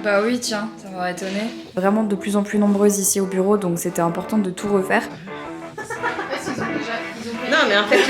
Bah oui, tiens, ça m'aurait étonné. Vraiment de plus en plus nombreuses ici au bureau, donc c'était important de tout refaire. Non, mais en fait...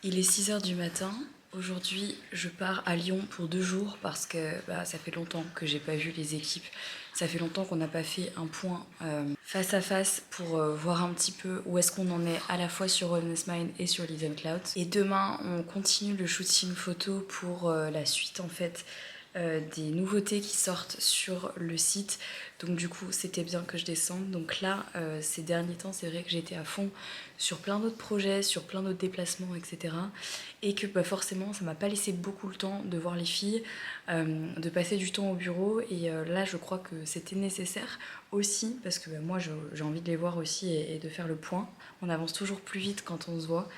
Il est 6 h du matin. Aujourd'hui, je pars à Lyon pour 2 jours parce que ça fait longtemps que j'ai pas vu les équipes. Ça fait longtemps qu'on n'a pas fait un point face à face pour voir un petit peu où est-ce qu'on en est à la fois sur Honest Mind et sur Little Cloud. Et demain, on continue le shooting photo pour la suite en fait. Des nouveautés qui sortent sur le site, donc du coup c'était bien que je descende. Donc là ces derniers temps c'est vrai que j'étais à fond sur plein d'autres projets, sur plein d'autres déplacements, etc. Et que forcément ça m'a pas laissé beaucoup le temps de voir les filles, de passer du temps au bureau. Et là je crois que c'était nécessaire aussi parce que moi j'ai envie de les voir aussi et de faire le point. On avance toujours plus vite quand on se voit.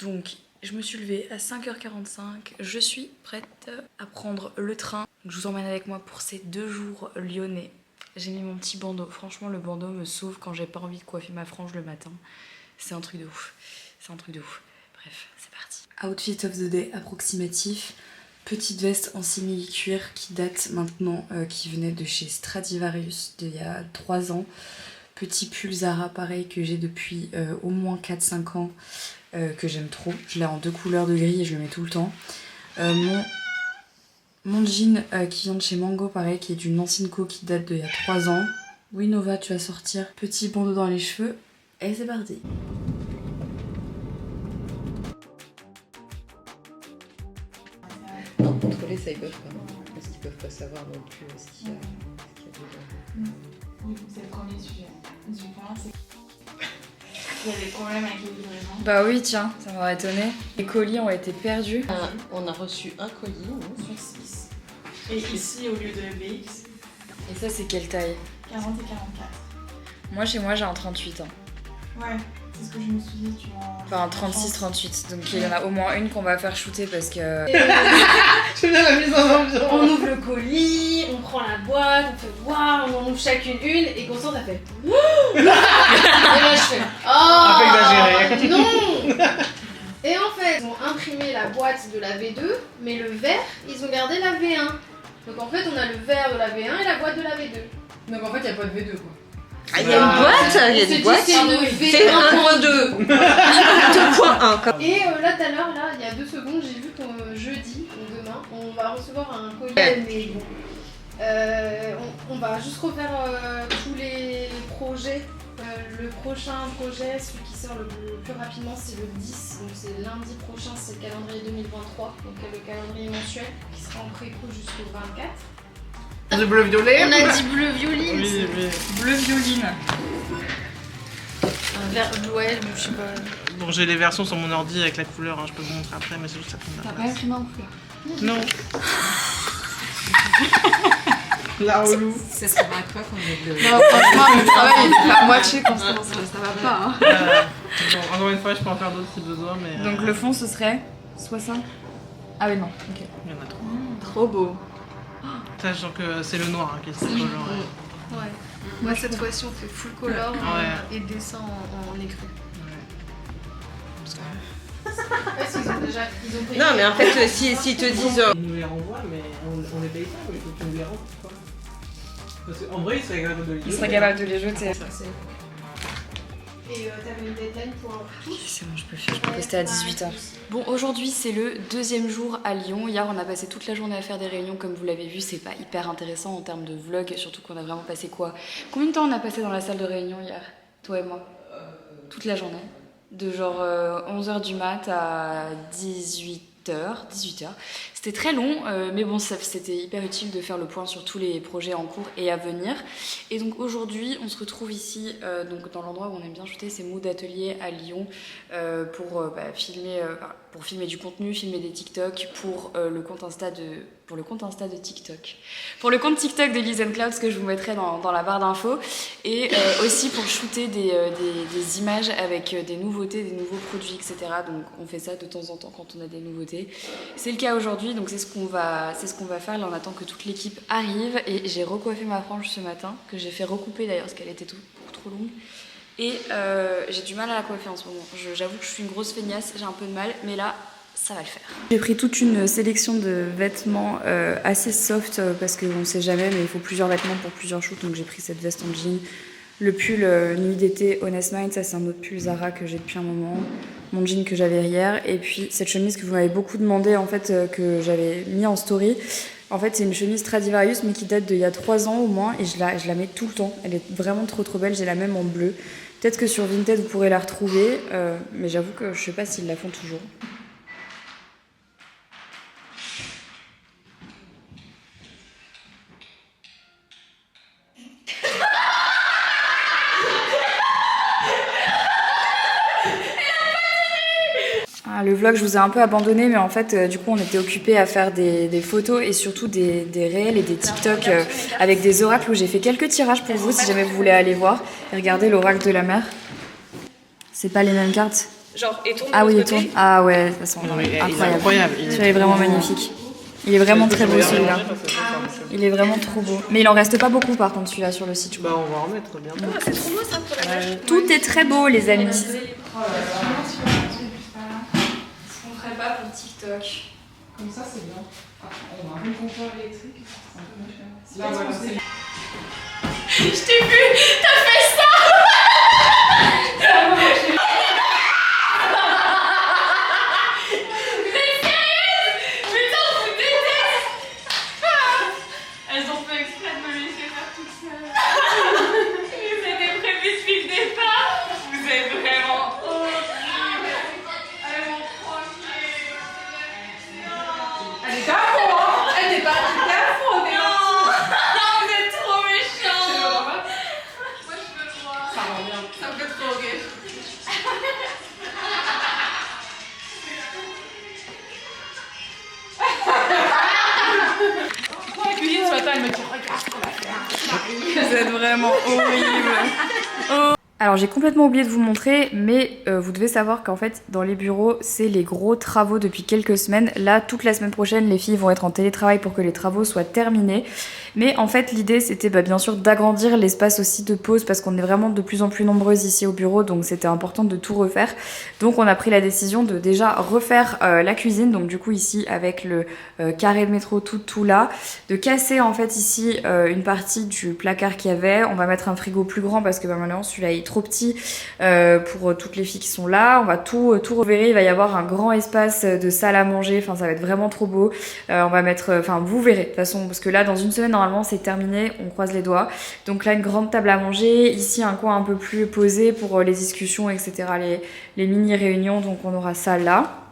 Donc je me suis levée à 5 h 45, je suis prête à prendre le train. Je vous emmène avec moi pour ces 2 jours lyonnais. J'ai mis mon petit bandeau, franchement le bandeau me sauve quand j'ai pas envie de coiffer ma frange le matin. C'est un truc de ouf, c'est un truc de ouf. Bref, c'est parti. Outfit of the day approximatif. Petite veste en simili-cuir qui date maintenant, qui venait de chez Stradivarius d'il y a 3 ans. Petit pull Zara pareil que j'ai depuis au moins 4-5 ans. Que j'aime trop. Je l'ai en 2 couleurs de gris et je le mets tout le temps. Mon jean qui vient de chez Mango, pareil, qui est d'une ancienne co qui date d'il y a 3 ans. Oui Nova, tu vas sortir. Petit bandeau dans les cheveux. Et c'est parti. Non, contrôler ça ils peuvent pas. Parce qu'ils peuvent pas savoir non plus ce qu'il y a dedans. Oui, c'est le premier sujet. Le sujet, c'est il y a des problèmes avec les livraisons. Bah oui, tiens, ça m'aurait étonné. Les colis ont été perdus. On a reçu un colis, Sur 6. Et ici, au lieu de BX, Et ça, c'est quelle taille? 40 et 44. Moi, chez moi, j'ai un 38 ans. Ouais, c'est ce que je me suis dit, tu vois. Enfin, un 36-38. Donc, il y en a au moins une qu'on va faire shooter parce que... J'aime bien la mise en ambiance. On ouvre le colis, on prend la boîte, on fait waouh, on en ouvre chacune une et Constance a fait et là je fais Un peu exagéré. non. Et en fait, ils ont imprimé la boîte de la V2, mais le verre, ils ont gardé la V1. Donc en fait, on a le verre de la V1 et la boîte de la V2. Donc en fait, il n'y a pas de V2 quoi. Ah, il y a une boîte, il y a des boîtes. C'est une C'est V1.2. 1.2. 2.1. Et là tout à l'heure, là, il y a 2 secondes, j'ai vu qu'on jeudi, donc demain, on va recevoir un colis. Mais bon, on va juste refaire tous les projets. Le prochain projet, celui qui sort le plus rapidement, c'est le 10. Donc c'est lundi prochain, c'est le calendrier 2023. Donc le calendrier mensuel qui sera en préco jusqu'au 24. Du bleu-violet. On a dit bleu violine. Oui, oui. Bleu violine. Un vert, ouais, je sais pas. Bon, j'ai les versions sur mon ordi avec la couleur, hein, je peux vous montrer après, mais c'est juste ça tombe T'as là. pas imprimé en couleur. Non. La relou. Ça serait pas quoi qu'on ait de... Non, franchement, le travail il est à moitié, Constance, ça va pas. Hein. Bon, encore une fois, je peux en faire d'autres si besoin, mais. Donc, le fond, ce serait 60. Ah oui, non. Ok. Il y en a trop. Trop beau. Sachant que c'est le noir hein, qui est le color. Ouais. Moi cette fois-ci on fait full color Ouais. et dessin en écrit. Parce qu'ils ont déjà payé. Non, mais en fait, s'ils te disent... Ils nous les renvoient, mais on les paye pas, mais il faut qu'ils nous les renvoient. Quoi. Parce qu'en vrai, il serait capable de les Il serait capable de les jeter. Et t'avais une deadline pour tous. C'est bon, je peux le faire, je peux poster à 18 h. Bon, aujourd'hui, c'est le 2e jour à Lyon. Hier, on a passé toute la journée à faire des réunions, comme vous l'avez vu. C'est pas hyper intéressant en termes de vlog, surtout qu'on a vraiment passé quoi? Combien de temps on a passé dans la salle de réunion hier, toi et moi? Toute la journée. De genre 11 h du mat à 18 h. C'était très long, mais bon, c'était hyper utile de faire le point sur tous les projets en cours et à venir. Et donc aujourd'hui, on se retrouve ici, donc dans l'endroit où on aime bien shooter, c'est Mood Atelier à Lyon, pour filmer, pour filmer du contenu, filmer des TikTok pour le compte Insta de TikTok. Pour le compte TikTok de Liz & Clouds que je vous mettrai dans la barre d'infos. Et aussi pour shooter des images avec des nouveautés, des nouveaux produits, etc. Donc on fait ça de temps en temps quand on a des nouveautés. C'est le cas aujourd'hui, donc c'est ce qu'on va faire. Là on attend que toute l'équipe arrive. Et j'ai recoiffé ma frange ce matin, que j'ai fait recouper d'ailleurs parce qu'elle était trop longue. Et j'ai du mal à la coiffer en ce moment. J'avoue que je suis une grosse feignasse, j'ai un peu de mal, mais là, ça va le faire. J'ai pris toute une sélection de vêtements assez soft parce qu'on ne sait jamais, mais il faut plusieurs vêtements pour plusieurs shoots. Donc j'ai pris cette veste en jean, le pull nuit d'été Honest Mind, ça c'est un autre pull Zara que j'ai depuis un moment, mon jean que j'avais hier, et puis cette chemise que vous m'avez beaucoup demandé en fait, que j'avais mis en story. En fait, c'est une chemise Stradivarius, mais qui date d'il y a 3 ans au moins, et je la mets tout le temps. Elle est vraiment trop belle, j'ai la même en bleu. Peut-être que sur Vinted, vous pourrez la retrouver, mais j'avoue que je sais pas s'ils la font toujours. Le vlog, je vous ai un peu abandonné, mais en fait, du coup, on était occupés à faire des photos et surtout des réels et des TikTok avec des oracles où j'ai fait quelques tirages pour vous si jamais vous voulez aller voir. Et regardez l'oracle de la mer. C'est pas les mêmes cartes? Genre, et tourne. Ah oui, il tourne. Ah ouais, de toute façon, incroyable. Celui-là est vraiment magnifique. Il est vraiment très beau celui-là. Il est vraiment trop beau. Mais il en reste pas beaucoup par contre celui-là sur le site. Bah, on va en remettre bientôt. Ah, c'est trop beau ça pour la neige. Tout est très beau, les amis. Pas pour TikTok. Comme ça, c'est bien. On a un bon compteur électrique, c'est un peu moins cher. Là, voilà, c'est... Je t'ai vu, t'as fait ça. Mais sérieuse, putain, je vous déteste. Elles ont fait exprès de me laisser faire toute seule. C'était prévu depuis le départ. Vous êtes vraiment horrible. Elles m'ont tranquille. Elle est à fond, hein. Elle est pas à fond, t'es Non, vous êtes trop méchants. Moi, je veux le voir. Ça rend bien. Ça me fait trop rire. La cuisine ce matin, elle me dit regarde ce qu'on va faire. Vous êtes vraiment horrible. Alors j'ai complètement oublié de vous montrer, mais vous devez savoir qu'en fait dans les bureaux c'est les gros travaux depuis quelques semaines. Là toute la semaine prochaine les filles vont être en télétravail pour que les travaux soient terminés. Mais en fait l'idée c'était bien sûr d'agrandir l'espace aussi de pause parce qu'on est vraiment de plus en plus nombreuses ici au bureau, donc c'était important de tout refaire. Donc on a pris la décision de déjà refaire la cuisine, donc du coup ici avec le carré de métro tout là, de casser en fait ici une partie du placard qu'il y avait. On va mettre un frigo plus grand parce que malheureusement celui-là est trop petit pour toutes les filles qui sont là. On va tout reverrer, il va y avoir un grand espace de salle à manger, enfin ça va être vraiment trop beau. On va mettre, enfin vous verrez de toute façon, parce que là dans une semaine normalement c'est terminé, on croise les doigts. Donc là une grande table à manger, ici un coin un peu plus posé pour les discussions, etc., les mini réunions, donc on aura ça là.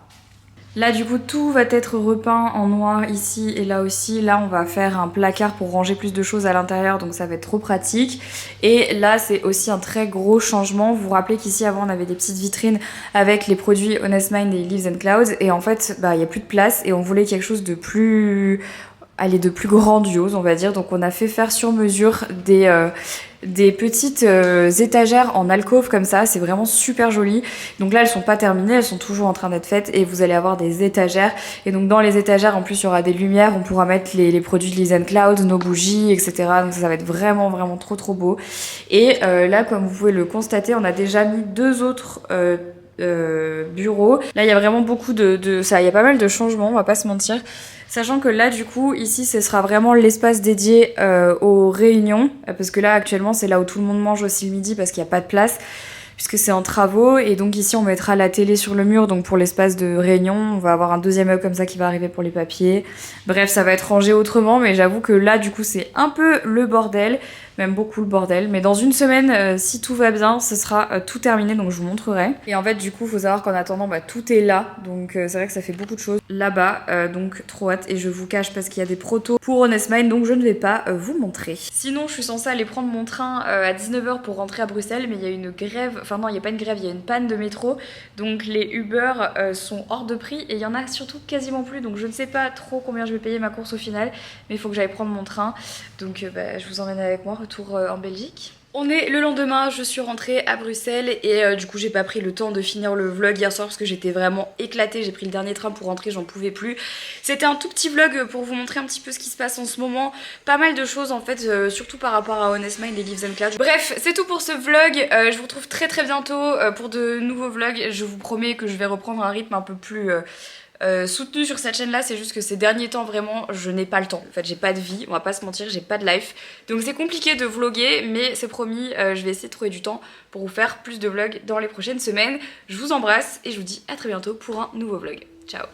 Là du coup tout va être repeint en noir ici et là aussi. Là on va faire un placard pour ranger plus de choses à l'intérieur, donc ça va être trop pratique. Et là c'est aussi un très gros changement. Vous vous rappelez qu'ici avant on avait des petites vitrines avec les produits Honest Mind et Liz & Clouds, et en fait il n'y a plus de place et on voulait quelque chose de plus grandiose on va dire. Donc on a fait faire sur mesure des petites étagères en alcôve comme ça, c'est vraiment super joli. Donc là elles sont pas terminées, elles sont toujours en train d'être faites et vous allez avoir des étagères. Et donc dans les étagères en plus il y aura des lumières, on pourra mettre les produits de Liz & Clouds, nos bougies, etc. Donc ça va être vraiment trop beau. Et là comme vous pouvez le constater, on a déjà mis 2 autres bureaux. Là il y a vraiment beaucoup de ça, il y a pas mal de changements, on va pas se mentir. Sachant que là du coup ici ce sera vraiment l'espace dédié aux réunions, parce que là actuellement c'est là où tout le monde mange aussi le midi parce qu'il n'y a pas de place puisque c'est en travaux. Et donc ici on mettra la télé sur le mur, donc pour l'espace de réunion on va avoir un deuxième hub comme ça qui va arriver pour les papiers. Bref ça va être rangé autrement, mais j'avoue que là du coup c'est un peu le bordel. même beaucoup le bordel. Mais dans une semaine, si tout va bien, ce sera tout terminé, donc je vous montrerai. Et en fait, du coup, faut savoir qu'en attendant, bah, tout est là. Donc c'est vrai que ça fait beaucoup de choses là-bas. Donc trop hâte. Et je vous cache parce qu'il y a des protos pour Honest Mind, donc je ne vais pas vous montrer. Sinon, je suis censée aller prendre mon train à 19h pour rentrer à Bruxelles, mais il y a une grève. Enfin non, il n'y a pas une grève, il y a une panne de métro. Donc les Uber sont hors de prix et il y en a surtout quasiment plus. Donc je ne sais pas trop combien je vais payer ma course au final, mais il faut que j'aille prendre mon train. Donc bah, je vous emmène avec moi, retour en Belgique. On est le lendemain, je suis rentrée à Bruxelles et du coup j'ai pas pris le temps de finir le vlog hier soir parce que j'étais vraiment éclatée. J'ai pris le dernier train pour rentrer, j'en pouvais plus. C'était un tout petit vlog pour vous montrer un petit peu ce qui se passe en ce moment. Pas mal de choses en fait, surtout par rapport à Honest Mind et Leaves and Clouds. Bref, c'est tout pour ce vlog. Je vous retrouve très bientôt pour de nouveaux vlogs. Je vous promets que je vais reprendre un rythme un peu plus... soutenu sur cette chaîne là, c'est juste que ces derniers temps vraiment je n'ai pas le temps, en fait j'ai pas de vie, on va pas se mentir, j'ai pas de life, donc c'est compliqué de vlogger, mais c'est promis, je vais essayer de trouver du temps pour vous faire plus de vlogs dans les prochaines semaines. Je vous embrasse et je vous dis à très bientôt pour un nouveau vlog. Ciao.